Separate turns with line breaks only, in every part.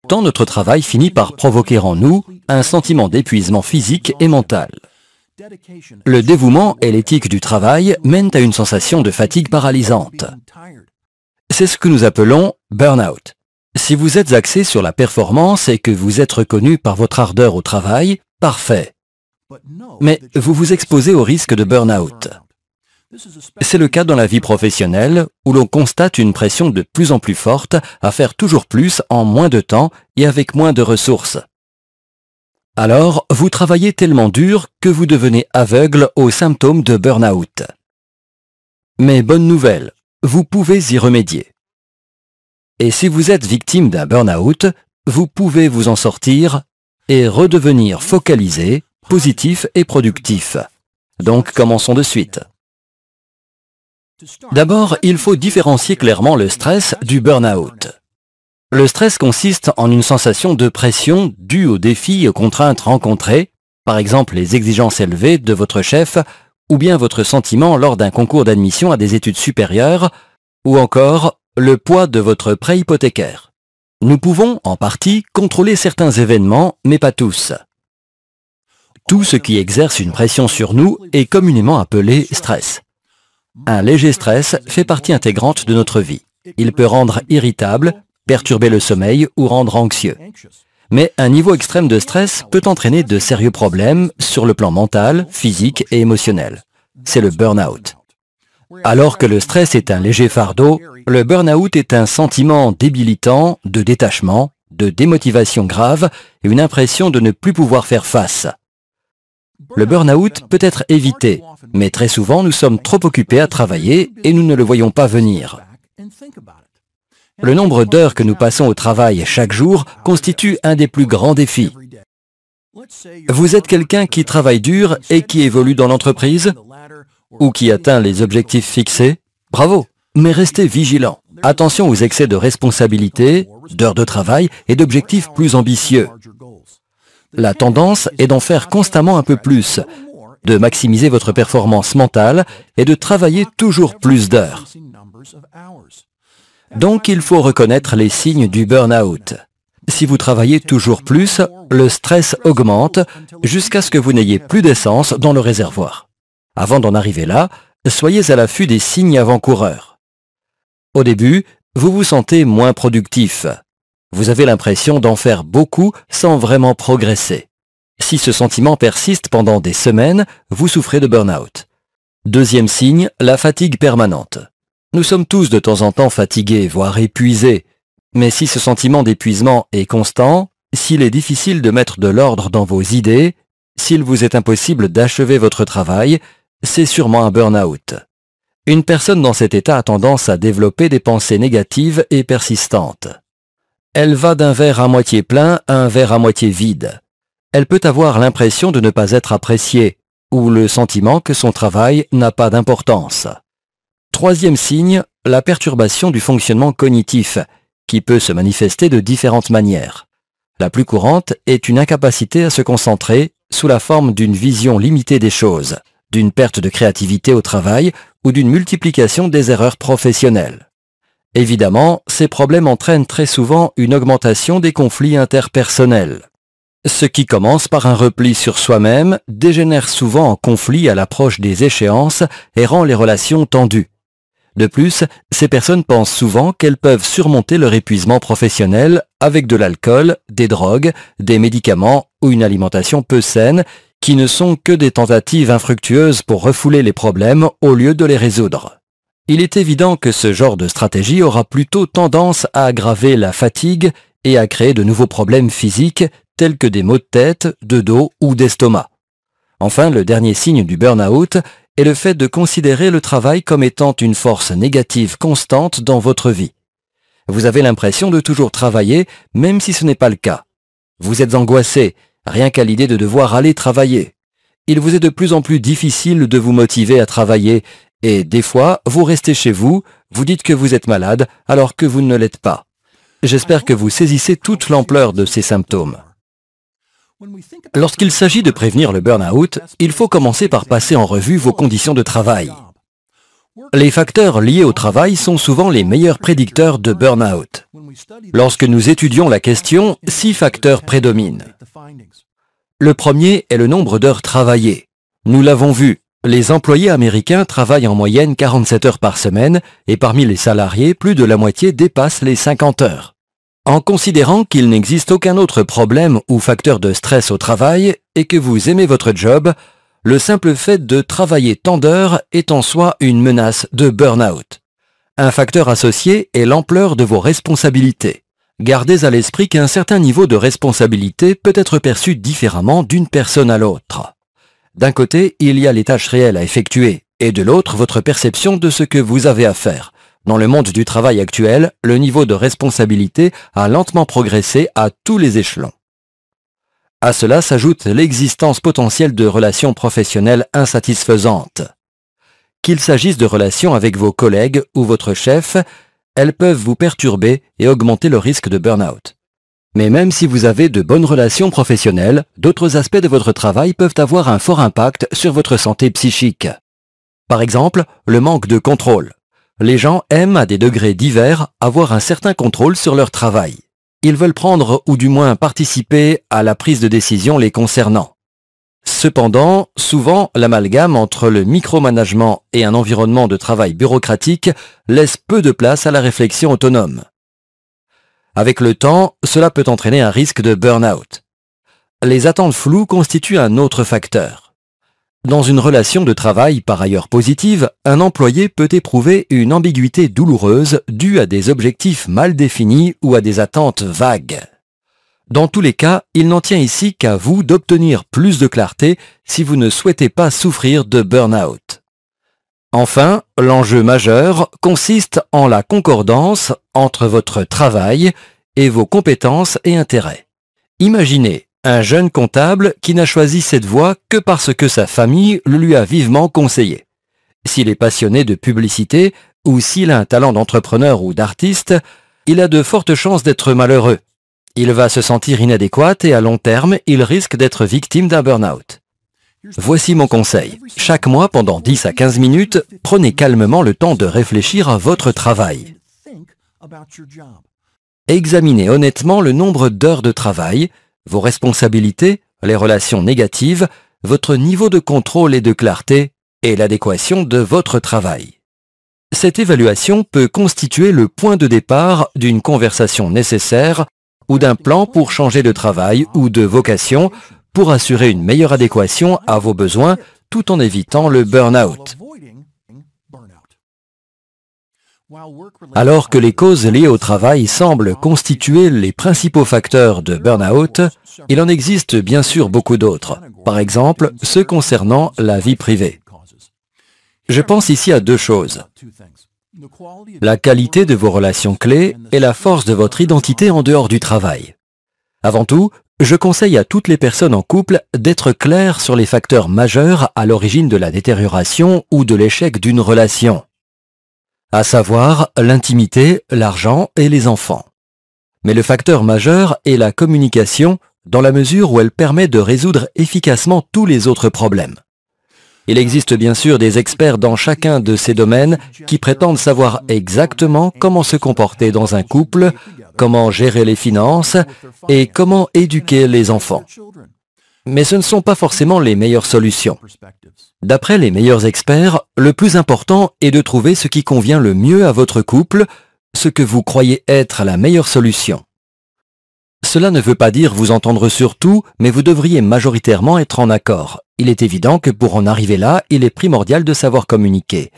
Tant notre travail finit par provoquer en nous un sentiment d'épuisement physique et mental. Le dévouement et l'éthique du travail mènent à une sensation de fatigue paralysante. C'est ce que nous appelons burn-out. Si vous êtes axé sur la performance et que vous êtes reconnu par votre ardeur au travail, parfait. Mais vous vous exposez au risque de burn-out. C'est le cas dans la vie professionnelle où l'on constate une pression de plus en plus forte à faire toujours plus en moins de temps et avec moins de ressources. Alors, vous travaillez tellement dur que vous devenez aveugle aux symptômes de burn-out. Mais bonne nouvelle, vous pouvez y remédier. Et si vous êtes victime d'un burn-out, vous pouvez vous en sortir et redevenir focalisé, positif et productif. Donc, commençons de suite. D'abord, il faut différencier clairement le stress du burn-out. Le stress consiste en une sensation de pression due aux défis et aux contraintes rencontrées, par exemple les exigences élevées de votre chef, ou bien votre sentiment lors d'un concours d'admission à des études supérieures, ou encore le poids de votre prêt hypothécaire. Nous pouvons, en partie, contrôler certains événements, mais pas tous. Tout ce qui exerce une pression sur nous est communément appelé stress. Un léger stress fait partie intégrante de notre vie. Il peut rendre irritable, perturber le sommeil ou rendre anxieux. Mais un niveau extrême de stress peut entraîner de sérieux problèmes sur le plan mental, physique et émotionnel. C'est le burn-out. Alors que le stress est un léger fardeau, le burn-out est un sentiment débilitant de détachement, de démotivation grave et une impression de ne plus pouvoir faire face. Le burn-out peut être évité, mais très souvent nous sommes trop occupés à travailler et nous ne le voyons pas venir. Le nombre d'heures que nous passons au travail chaque jour constitue un des plus grands défis. Vous êtes quelqu'un qui travaille dur et qui évolue dans l'entreprise ou qui atteint les objectifs fixés? Bravo! Mais restez vigilant. Attention aux excès de responsabilité, d'heures de travail et d'objectifs plus ambitieux. La tendance est d'en faire constamment un peu plus, de maximiser votre performance mentale et de travailler toujours plus d'heures. Donc il faut reconnaître les signes du burn-out. Si vous travaillez toujours plus, le stress augmente jusqu'à ce que vous n'ayez plus d'essence dans le réservoir. Avant d'en arriver là, soyez à l'affût des signes avant-coureurs. Au début, vous vous sentez moins productif. Vous avez l'impression d'en faire beaucoup sans vraiment progresser. Si ce sentiment persiste pendant des semaines, vous souffrez de burn-out. Deuxième signe, la fatigue permanente. Nous sommes tous de temps en temps fatigués, voire épuisés. Mais si ce sentiment d'épuisement est constant, s'il est difficile de mettre de l'ordre dans vos idées, s'il vous est impossible d'achever votre travail, c'est sûrement un burn-out. Une personne dans cet état a tendance à développer des pensées négatives et persistantes. Elle va d'un verre à moitié plein à un verre à moitié vide. Elle peut avoir l'impression de ne pas être appréciée, ou le sentiment que son travail n'a pas d'importance. Troisième signe, la perturbation du fonctionnement cognitif, qui peut se manifester de différentes manières. La plus courante est une incapacité à se concentrer sous la forme d'une vision limitée des choses, d'une perte de créativité au travail ou d'une multiplication des erreurs professionnelles. Évidemment, ces problèmes entraînent très souvent une augmentation des conflits interpersonnels. Ce qui commence par un repli sur soi-même dégénère souvent en conflit à l'approche des échéances et rend les relations tendues. De plus, ces personnes pensent souvent qu'elles peuvent surmonter leur épuisement professionnel avec de l'alcool, des drogues, des médicaments ou une alimentation peu saine qui ne sont que des tentatives infructueuses pour refouler les problèmes au lieu de les résoudre. Il est évident que ce genre de stratégie aura plutôt tendance à aggraver la fatigue et à créer de nouveaux problèmes physiques tels que des maux de tête, de dos ou d'estomac. Enfin, le dernier signe du burn-out est le fait de considérer le travail comme étant une force négative constante dans votre vie. Vous avez l'impression de toujours travailler, même si ce n'est pas le cas. Vous êtes angoissé, rien qu'à l'idée de devoir aller travailler. Il vous est de plus en plus difficile de vous motiver à travailler et des fois, vous restez chez vous, vous dites que vous êtes malade alors que vous ne l'êtes pas. J'espère que vous saisissez toute l'ampleur de ces symptômes. Lorsqu'il s'agit de prévenir le burn-out, il faut commencer par passer en revue vos conditions de travail. Les facteurs liés au travail sont souvent les meilleurs prédicteurs de burn-out. Lorsque nous étudions la question, 6 facteurs prédominent. Le premier est le nombre d'heures travaillées. Nous l'avons vu, les employés américains travaillent en moyenne 47 heures par semaine et parmi les salariés, plus de la moitié dépasse les 50 heures. En considérant qu'il n'existe aucun autre problème ou facteur de stress au travail et que vous aimez votre job, le simple fait de travailler tant d'heures est en soi une menace de burn-out. Un facteur associé est l'ampleur de vos responsabilités. Gardez à l'esprit qu'un certain niveau de responsabilité peut être perçu différemment d'une personne à l'autre. D'un côté, il y a les tâches réelles à effectuer, et de l'autre, votre perception de ce que vous avez à faire. Dans le monde du travail actuel, le niveau de responsabilité a lentement progressé à tous les échelons. À cela s'ajoute l'existence potentielle de relations professionnelles insatisfaisantes. Qu'il s'agisse de relations avec vos collègues ou votre chef, elles peuvent vous perturber et augmenter le risque de burn-out. Mais même si vous avez de bonnes relations professionnelles, d'autres aspects de votre travail peuvent avoir un fort impact sur votre santé psychique. Par exemple, le manque de contrôle. Les gens aiment, à des degrés divers, avoir un certain contrôle sur leur travail. Ils veulent prendre ou du moins participer à la prise de décision les concernant. Cependant, souvent, l'amalgame entre le micromanagement et un environnement de travail bureaucratique laisse peu de place à la réflexion autonome. Avec le temps, cela peut entraîner un risque de burn-out. Les attentes floues constituent un autre facteur. Dans une relation de travail par ailleurs positive, un employé peut éprouver une ambiguïté douloureuse due à des objectifs mal définis ou à des attentes vagues. Dans tous les cas, il n'en tient ici qu'à vous d'obtenir plus de clarté si vous ne souhaitez pas souffrir de burn-out. Enfin, l'enjeu majeur consiste en la concordance entre votre travail et vos compétences et intérêts. Imaginez un jeune comptable qui n'a choisi cette voie que parce que sa famille le lui a vivement conseillé. S'il est passionné de publicité ou s'il a un talent d'entrepreneur ou d'artiste, il a de fortes chances d'être malheureux. Il va se sentir inadéquat et à long terme, il risque d'être victime d'un burn-out. Voici mon conseil. Chaque mois, pendant 10 à 15 minutes, prenez calmement le temps de réfléchir à votre travail. Examinez honnêtement le nombre d'heures de travail, vos responsabilités, les relations négatives, votre niveau de contrôle et de clarté et l'adéquation de votre travail. Cette évaluation peut constituer le point de départ d'une conversation nécessaire ou d'un plan pour changer de travail ou de vocation pour assurer une meilleure adéquation à vos besoins tout en évitant le burn-out. Alors que les causes liées au travail semblent constituer les principaux facteurs de burn-out, il en existe bien sûr beaucoup d'autres, par exemple ceux concernant la vie privée. Je pense ici à 2 choses. La qualité de vos relations clés et la force de votre identité en dehors du travail. Avant tout, je conseille à toutes les personnes en couple d'être claires sur les facteurs majeurs à l'origine de la détérioration ou de l'échec d'une relation, à savoir l'intimité, l'argent et les enfants. Mais le facteur majeur est la communication dans la mesure où elle permet de résoudre efficacement tous les autres problèmes. Il existe bien sûr des experts dans chacun de ces domaines qui prétendent savoir exactement comment se comporter dans un couple, comment gérer les finances et comment éduquer les enfants. Mais ce ne sont pas forcément les meilleures solutions. D'après les meilleurs experts, le plus important est de trouver ce qui convient le mieux à votre couple, ce que vous croyez être la meilleure solution. Cela ne veut pas dire vous entendre sur tout, mais vous devriez majoritairement être en accord. Il est évident que pour en arriver là, il est primordial de savoir communiquer.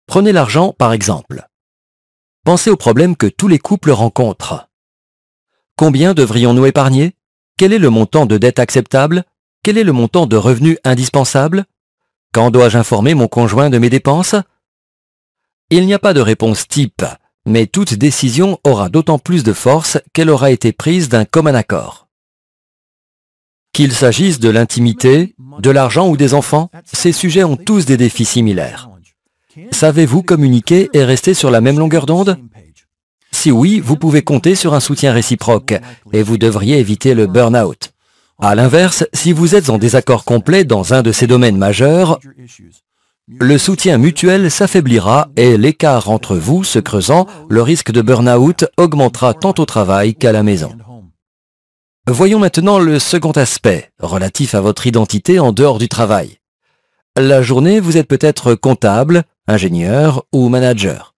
Prenez l'argent par exemple. Pensez aux problèmes que tous les couples rencontrent. Combien devrions-nous épargner? Quel est le montant de dette acceptable? Quel est le montant de revenus indispensable? Quand dois-je informer mon conjoint de mes dépenses? Il n'y a pas de réponse type, mais toute décision aura d'autant plus de force qu'elle aura été prise d'un commun accord. Qu'il s'agisse de l'intimité, de l'argent ou des enfants, ces sujets ont tous des défis similaires. Savez-vous communiquer et rester sur la même longueur d'onde? Si oui, vous pouvez compter sur un soutien réciproque et vous devriez éviter le burn-out. À l'inverse, si vous êtes en désaccord complet dans un de ces domaines majeurs, Le soutien mutuel s'affaiblira et l'écart entre vous se creusant, le risque de burn-out augmentera tant au travail qu'à la maison. Voyons maintenant le second aspect, relatif à votre identité en dehors du travail. La journée, vous êtes peut-être comptable, ingénieur ou manager.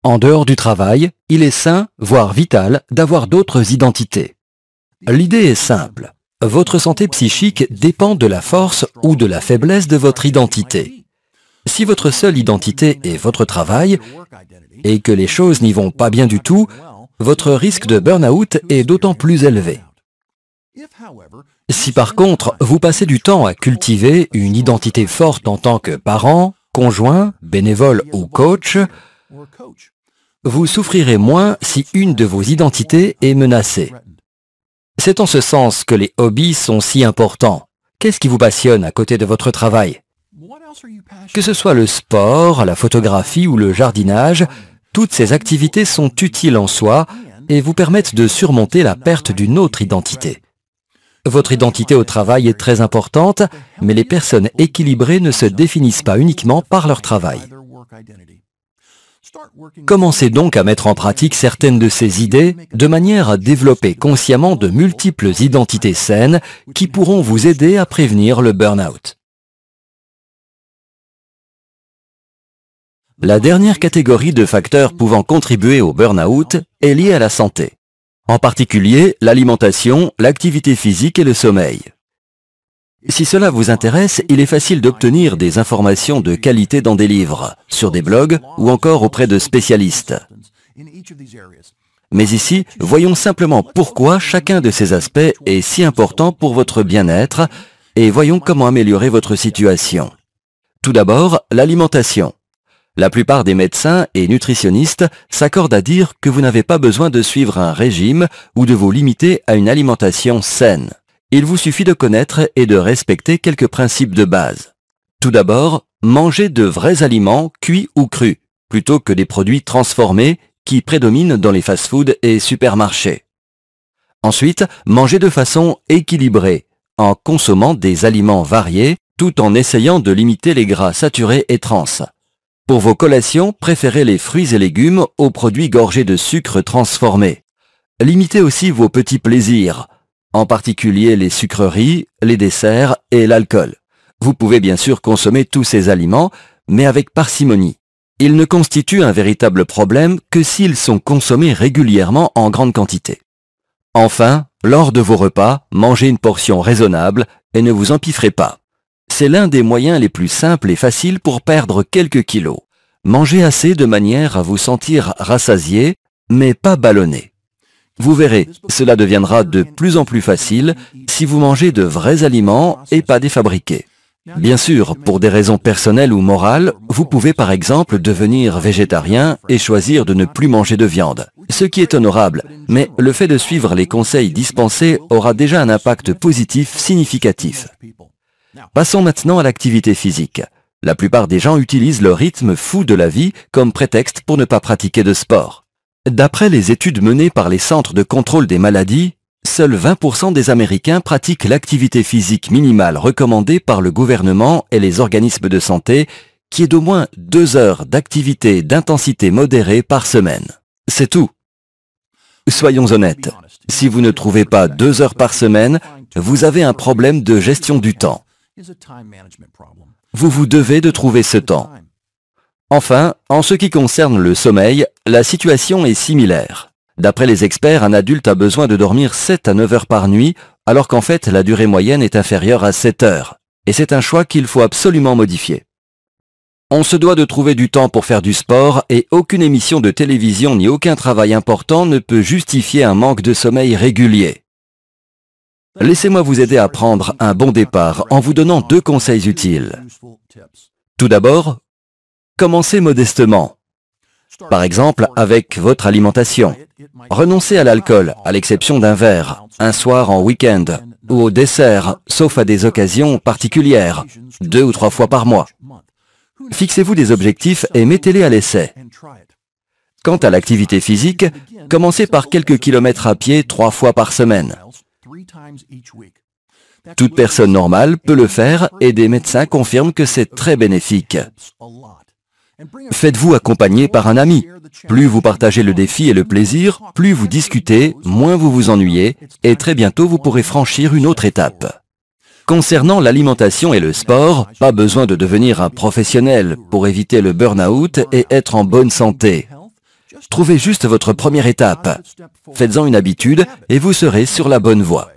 En dehors du travail, il est sain, voire vital, d'avoir d'autres identités. L'idée est simple. Votre santé psychique dépend de la force ou de la faiblesse de votre identité. Si votre seule identité est votre travail et que les choses n'y vont pas bien du tout, votre risque de burn-out est d'autant plus élevé. Si par contre, vous passez du temps à cultiver une identité forte en tant que parent, conjoint, bénévole ou coach, vous souffrirez moins si une de vos identités est menacée. C'est en ce sens que les hobbies sont si importants. Qu'est-ce qui vous passionne à côté de votre travail? Que ce soit le sport, la photographie ou le jardinage, toutes ces activités sont utiles en soi et vous permettent de surmonter la perte d'une autre identité. Votre identité au travail est très importante, mais les personnes équilibrées ne se définissent pas uniquement par leur travail. Commencez donc à mettre en pratique certaines de ces idées de manière à développer consciemment de multiples identités saines qui pourront vous aider à prévenir le burn-out. La dernière catégorie de facteurs pouvant contribuer au burn-out est liée à la santé. En particulier, l'alimentation, l'activité physique et le sommeil. Si cela vous intéresse, il est facile d'obtenir des informations de qualité dans des livres, sur des blogs ou encore auprès de spécialistes. Mais ici, voyons simplement pourquoi chacun de ces aspects est si important pour votre bien-être et voyons comment améliorer votre situation. Tout d'abord, l'alimentation. La plupart des médecins et nutritionnistes s'accordent à dire que vous n'avez pas besoin de suivre un régime ou de vous limiter à une alimentation saine. Il vous suffit de connaître et de respecter quelques principes de base. Tout d'abord, mangez de vrais aliments cuits ou crus, plutôt que des produits transformés qui prédominent dans les fast-foods et supermarchés. Ensuite, mangez de façon équilibrée, en consommant des aliments variés, tout en essayant de limiter les gras saturés et trans. Pour vos collations, préférez les fruits et légumes aux produits gorgés de sucre transformé. Limitez aussi vos petits plaisirs, en particulier les sucreries, les desserts et l'alcool. Vous pouvez bien sûr consommer tous ces aliments, mais avec parcimonie. Ils ne constituent un véritable problème que s'ils sont consommés régulièrement en grande quantité. Enfin, lors de vos repas, mangez une portion raisonnable et ne vous empiffrez pas. C'est l'un des moyens les plus simples et faciles pour perdre quelques kilos. Mangez assez de manière à vous sentir rassasié, mais pas ballonné. Vous verrez, cela deviendra de plus en plus facile si vous mangez de vrais aliments et pas des fabriqués. Bien sûr, pour des raisons personnelles ou morales, vous pouvez par exemple devenir végétarien et choisir de ne plus manger de viande, ce qui est honorable, mais le fait de suivre les conseils dispensés aura déjà un impact positif significatif. Passons maintenant à l'activité physique. La plupart des gens utilisent le rythme fou de la vie comme prétexte pour ne pas pratiquer de sport. D'après les études menées par les centres de contrôle des maladies, seuls 20% des Américains pratiquent l'activité physique minimale recommandée par le gouvernement et les organismes de santé, qui est d'au moins 2 heures d'activité d'intensité modérée par semaine. C'est tout. Soyons honnêtes, si vous ne trouvez pas 2 heures par semaine, vous avez un problème de gestion du temps. Vous devez de trouver ce temps. Enfin, en ce qui concerne le sommeil, la situation est similaire. D'après les experts, un adulte a besoin de dormir 7 à 9 heures par nuit, alors qu'en fait la durée moyenne est inférieure à 7 heures. Et c'est un choix qu'il faut absolument modifier. On se doit de trouver du temps pour faire du sport et aucune émission de télévision ni aucun travail important ne peut justifier un manque de sommeil régulier. Laissez-moi vous aider à prendre un bon départ en vous donnant 2 conseils utiles. Tout d'abord, commencez modestement. Par exemple, avec votre alimentation. Renoncez à l'alcool, à l'exception d'un verre, un soir en week-end, ou au dessert, sauf à des occasions particulières, 2 ou 3 fois par mois. Fixez-vous des objectifs et mettez-les à l'essai. Quant à l'activité physique, commencez par quelques kilomètres à pied 3 fois par semaine. Toute personne normale peut le faire et des médecins confirment que c'est très bénéfique. Faites-vous accompagner par un ami. Plus vous partagez le défi et le plaisir, plus vous discutez, moins vous vous ennuyez, et très bientôt vous pourrez franchir une autre étape. Concernant l'alimentation et le sport, pas besoin de devenir un professionnel pour éviter le burn-out et être en bonne santé. Trouvez juste votre première étape. Faites-en une habitude et vous serez sur la bonne voie.